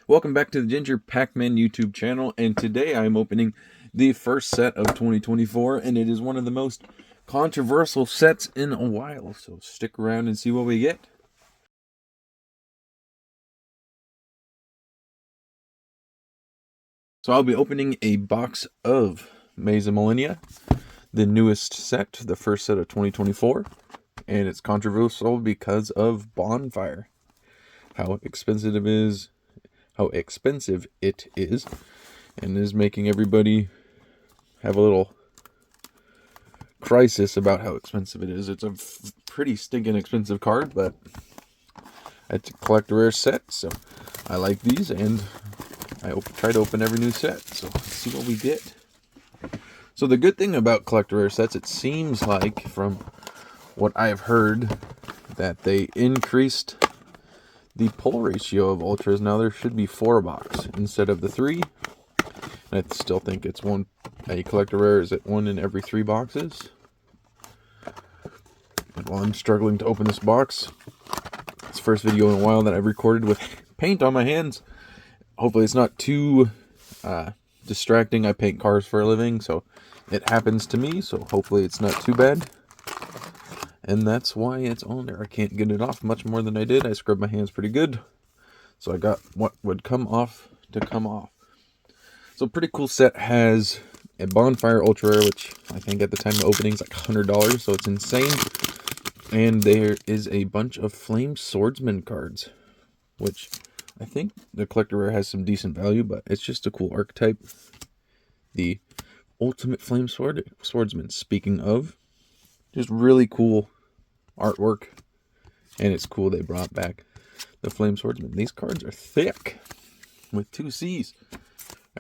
Welcome back to the GingerPackMan YouTube channel, and today I'm opening the first set of 2024, and it is one of the most controversial sets in a while, so stick around and see what we get. So I'll be opening a box of Maze of Millennia, the newest set, the first set of 2024, and it's controversial because of Bonfire. How expensive it is, and is making everybody have a little crisis about how expensive it is. It's a pretty stinking expensive card, but it's a collect rare set, so I like these, and I try to open every new set, so let's see what we get. So the good thing about collect rare sets, it seems like, from what I've heard, that they increased the pull ratio of ultras. Now there should be 4 box instead of the 3. And I still think it's a collector rare is at 1 in every 3 boxes. And while I'm struggling to open this box, it's the first video in a while that I've recorded with paint on my hands. Hopefully it's not too distracting. I paint cars for a living, so it happens to me, so hopefully it's not too bad. And that's why it's on there. I can't get it off much more than I did. I scrubbed my hands pretty good, so I got what would come off to come off. So pretty cool set. Has a Bonfire Ultra Rare, which I think at the time of opening is like $100, so it's insane. And there is a bunch of Flame Swordsman cards, which I think the collector rare has some decent value, but it's just a cool archetype. The Ultimate Flame Swordsman, speaking of, just really cool artwork, and it's cool they brought back the Flame Swordsman. These cards are thick with 2 C's.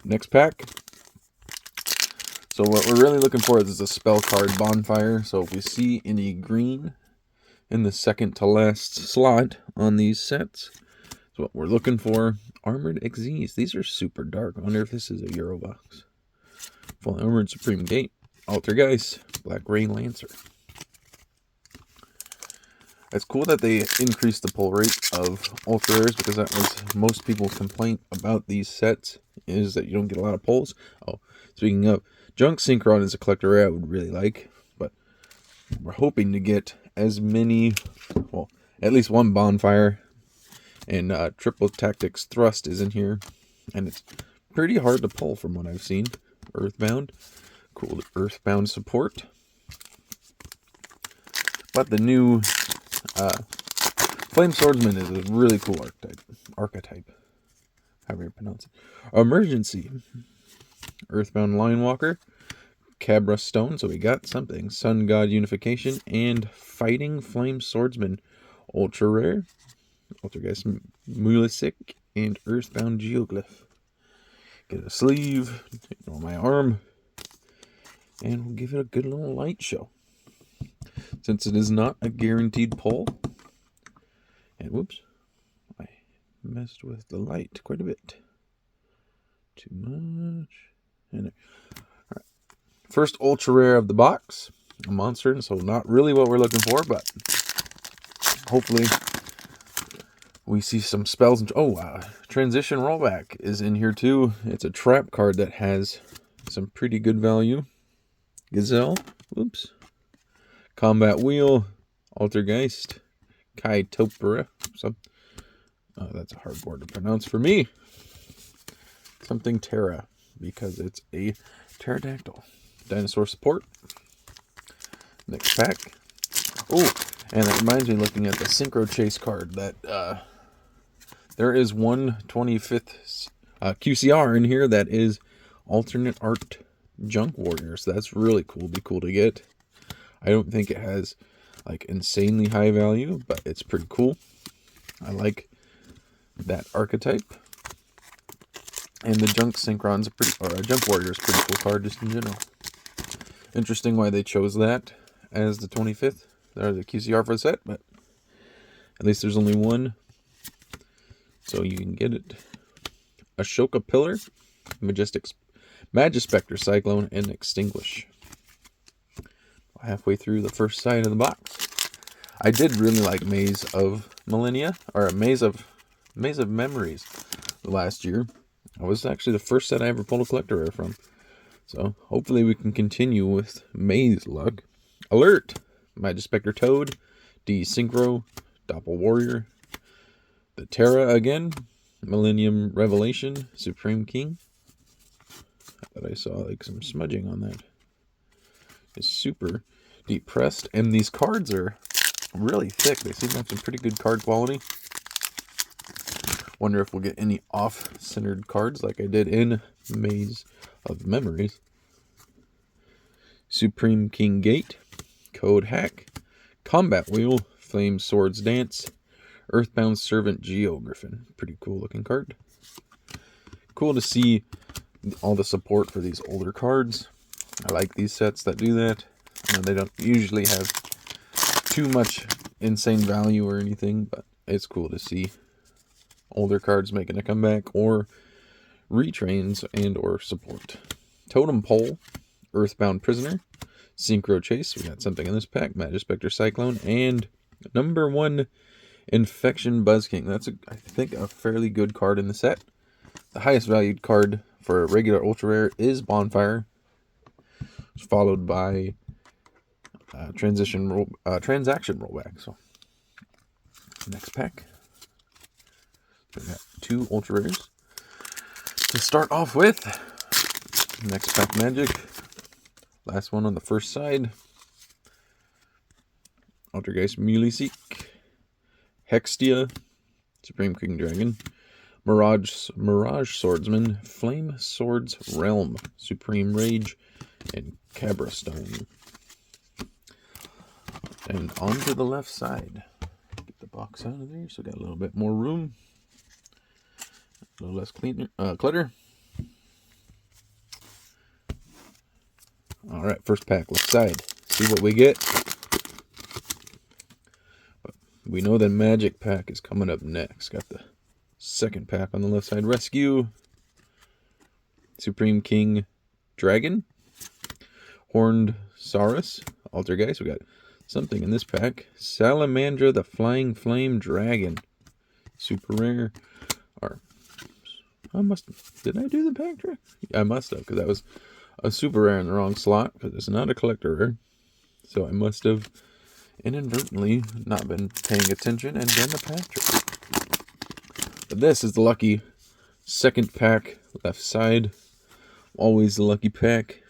Next pack. So what we're really looking for is a spell card, Bonfire. So if we see any green in the second to last slot on these sets, that's what we're looking for. Armored Xyz. These are super dark. I wonder if this is a Euro box. Full Armored Supreme Gate, Altergeist, Black Rain Lancer. It's cool that they increased the pull rate of ultra rares, because that was most people's complaint about these sets, is that you don't get a lot of pulls. Oh, speaking of, Junk Synchron is a collector rare I would really like, but we're hoping to get as many, well, at least one Bonfire, and Triple Tactics Thrust is in here, and it's pretty hard to pull from what I've seen. Earthbound, cool Earthbound support. But the new Flame Swordsman is a really cool archetype, however you pronounce it. Emergency, Earthbound Linewalker, Cabra Stone, so we got something. Sun God Unification, and Fighting Flame Swordsman, ultra rare. Altergeist Mulisic, and Earthbound Geoglyph. Get a sleeve, take it on my arm, and we'll give it a good little light show. Since it is not a guaranteed pull, and whoops, I messed with the light quite a bit. Too much. And all right. First ultra rare of the box, a monster, so not really what we're looking for, but hopefully we see some spells. Transition Rollback is in here too. It's a trap card that has some pretty good value. Gazelle, whoops. Combat Wheel, Altergeist, Kaitopera. That's a hard word to pronounce for me. Something Terra, because it's a pterodactyl. Dinosaur support. Next pack. Oh, and that reminds me, looking at the Synchro Chase card, that there is one 25th QCR in here that is alternate art Junk Warrior. So that's really cool. Be cool to get. I don't think it has like insanely high value, but it's pretty cool. I like that archetype. And the Junk Synchron's Junk Warrior is a pretty cool card just in general. Interesting why they chose that as the 25th or the QCR for the set, but at least there's only one, so you can get it. Ashoka Pillar, Magispectre Cyclone, and Extinguish. Halfway through the first side of the box. I did really like Maze of Millennia, or Maze of Memories. last year. That was actually the first set I ever pulled a collector rare from. So hopefully we can continue with May's luck. Alert! Magispector Toad, D-Synchro, Doppel Warrior, the Terra again, Millennium Revelation, Supreme King. I thought I saw like some smudging on that. It's super deep pressed, and these cards are really thick. They seem to have some pretty good card quality. Wonder if we'll get any off-centered cards like I did in Maze of Memories. Supreme King Gate, Code Hack, Combat Wheel, Flame Swords Dance, Earthbound Servant Geogriffin. Pretty cool looking card. Cool to see all the support for these older cards. I like these sets that do that. They don't usually have too much insane value or anything, but it's cool to see older cards making a comeback or retrains and or support. Totem Pole, Earthbound Prisoner, Synchro Chase. We got something in this pack. Magispector Cyclone and number 1 Infection Buzz King. That's I think a fairly good card in the set. The highest valued card for a regular ultra rare is Bonfire, followed by transaction rollback. So next pack, we got 2 ultra rares to start off with. Next pack magic. Last one on the first side. Altergeist Muleseek, Hextia, Supreme King Dragon, Mirage Swordsman, Flame Swords Realm, Supreme Rage, and Cabra Stone. And on to the left side. Get the box out of there so we got a little bit more room. A little less clutter. Alright, first pack, left side. See what we get. But we know the magic pack is coming up next. Got the second pack on the left side. Rescue, Supreme King Dragon, Horned Saurus, Altergeist. We got something in this pack. Salamandra the Flying Flame Dragon. Super rare. Or did I do the pack trick? I must have, because that was a super rare in the wrong slot, because it's not a collector rare. So I must have inadvertently not been paying attention and done the pack trick. But this is the lucky second pack, left side. Always the lucky pack.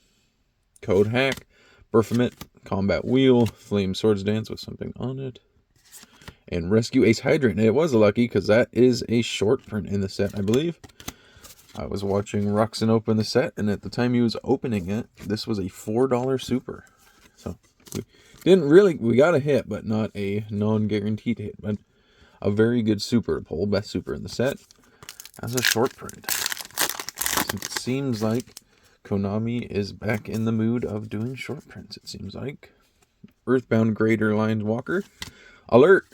Code Hack, Baphomet, Combat Wheel, Flame Swords Dance with something on it, and Rescue Ace Hydrant. And it was lucky because that is a short print in the set, I believe. I was watching Ruxin open the set, and at the time he was opening it, this was a $4 super. So we got a hit, but not a non-guaranteed hit, but a very good super pull, best super in the set, as a short print. It seems like Konami is back in the mood of doing short prints, it seems like. Earthbound Greater Lions Walker, Alert,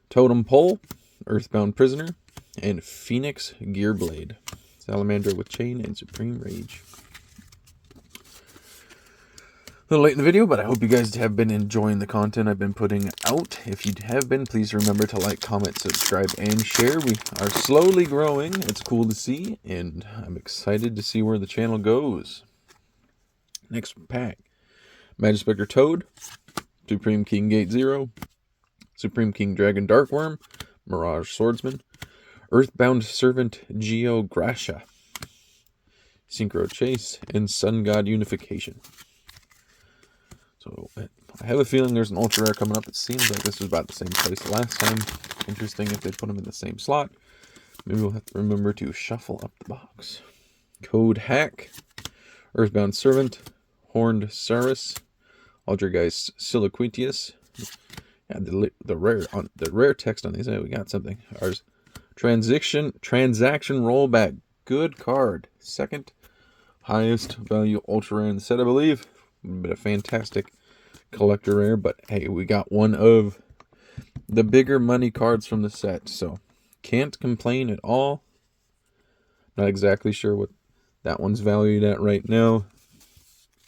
Totem Pole, Earthbound Prisoner, and Phoenix Gearblade. Salamandra with Chain and Supreme Rage. A little late in the video, but I hope you guys have been enjoying the content I've been putting out. If you have been, please remember to like, comment, subscribe, and share. We are slowly growing. It's cool to see, and I'm excited to see where the channel goes. Next pack. Magispector Toad, Supreme King Gate 0, Supreme King Dragon Darkworm, Mirage Swordsman, Earthbound Servant Geogracia, Synchro Chase, and Sun God Unification. So I have a feeling there's an ultra rare coming up. It seems like this was about the same place last time. Interesting if they put them in the same slot. Maybe we'll have to remember to shuffle up the box. Code Hack, Earthbound Servant, Horned Saurus, Altergeist Siliquitius. Yeah, the rare text on these. We got something. Ours. Transaction rollback. Good card. Second highest value ultra rare in the set, I believe. But a fantastic collector rare. But hey, we got one of the bigger money cards from the set, so can't complain at all. Not exactly sure what that one's valued at right now.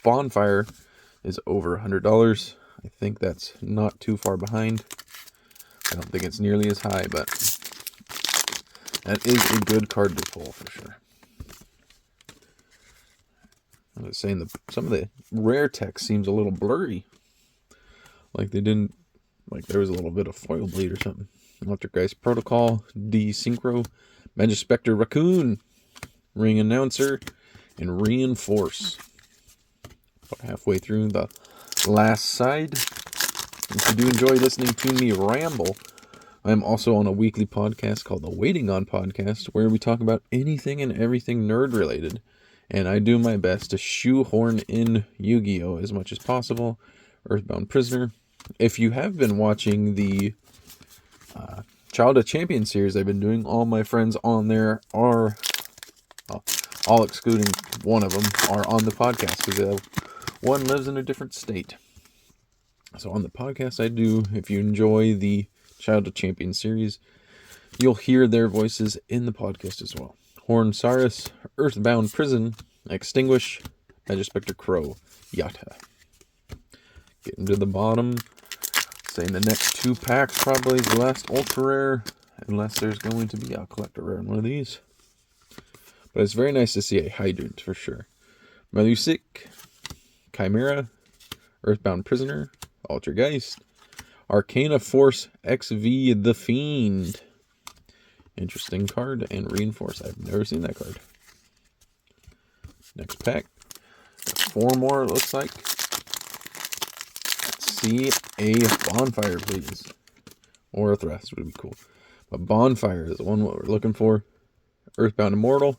Bonfire is over $100. I think that's not too far behind. I don't think it's nearly as high, but That is a good card to pull for sure. I was saying some of the rare text seems a little blurry. Like they didn't, like there was a little bit of foil bleed or something. Electric Protocol, Desynchro, Magispector Raccoon, Ring Announcer, and Reinforce. About halfway through the last side. If you do enjoy listening to me ramble, I am also on a weekly podcast called the Waiting On Podcast, where we talk about anything and everything nerd related. And I do my best to shoehorn in Yu-Gi-Oh! As much as possible. Earthbound Prisoner. If you have been watching the Child of Champions series I've been doing, all my friends on there are, all excluding one of them, are on the podcast because one lives in a different state. So on the podcast I do, if you enjoy the Child of Champions series, you'll hear their voices in the podcast as well. Hornsaurus, Earthbound Prison, Extinguish, Magispector Crow, Yata. Getting to the bottom. Saying the next 2 packs probably is the last ultra rare, unless there's going to be a collector rare in one of these. But it's very nice to see a Hydrant for sure. Malusik, Chimera, Earthbound Prisoner, Altergeist, Arcana Force XV The Fiend. Interesting card, and Reinforce. I've never seen that card. Next pack. 4 more, it looks like. Let's see a Bonfire, please. Or a Thrust would be cool. But Bonfire is the one what we're looking for. Earthbound Immortal.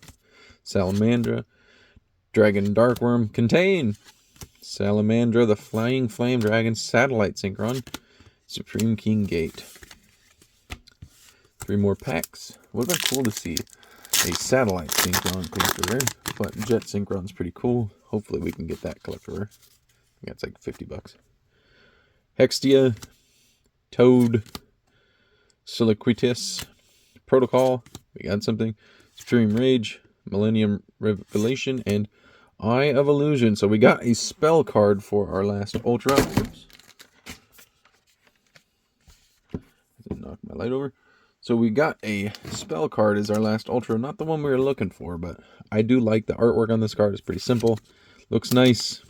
Salamandra. Dragon Darkworm. Contain. Salamandra, the Flying Flame Dragon. Satellite Synchron. Supreme King Gate. 3 more packs. Would have been cool to see a Satellite Synchron collector rare, but Jet Synchron's pretty cool. Hopefully we can get that collector rare. I think that's like $50. Hextia, Toad, Siliquitus, Protocol, we got something, Supreme Rage, Millennium Revelation, and Eye of Illusion. So we got a spell card for our last Ultra. Oops. I didn't knock my light over. So we got a spell card as our last Ultra. Not the one we were looking for, but I do like the artwork on this card. It's pretty simple. Looks nice.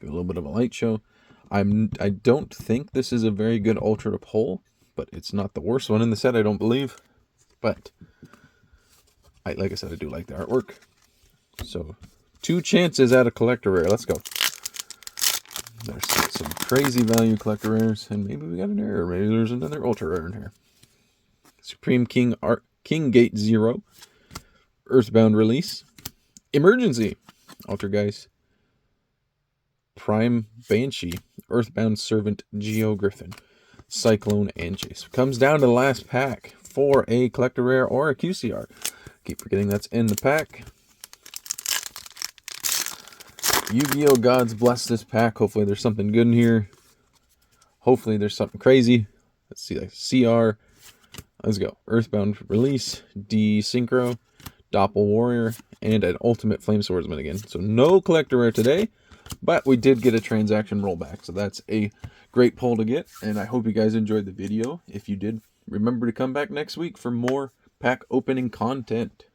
Give a little bit of a light show. I don't think this is a very good Ultra to pull, but it's not the worst one in the set, I don't believe. But, like I said, I do like the artwork. So, 2 chances at a collector rare. Let's go. There's some crazy value collector rares, and maybe we got an error. Maybe there's another ultra rare in here. Supreme King Gate 0, Earthbound Release, Emergency, Altergeist, Prime Banshee, Earthbound Servant Geo-Griffin, Cyclone, and Chase. Comes down to the last pack for a collector rare or a QCR. Keep forgetting that's in the pack. Yu-Gi-Oh! Gods bless this pack. Hopefully there's something good in here. Hopefully there's something crazy. Let's see, like CR. Let's go. Earthbound Release, Desynchro, Doppel Warrior, and an Ultimate Flame Swordsman again. So no collector rare today, but we did get a transaction rollback. So that's a great pull to get, and I hope you guys enjoyed the video. If you did, remember to come back next week for more pack opening content.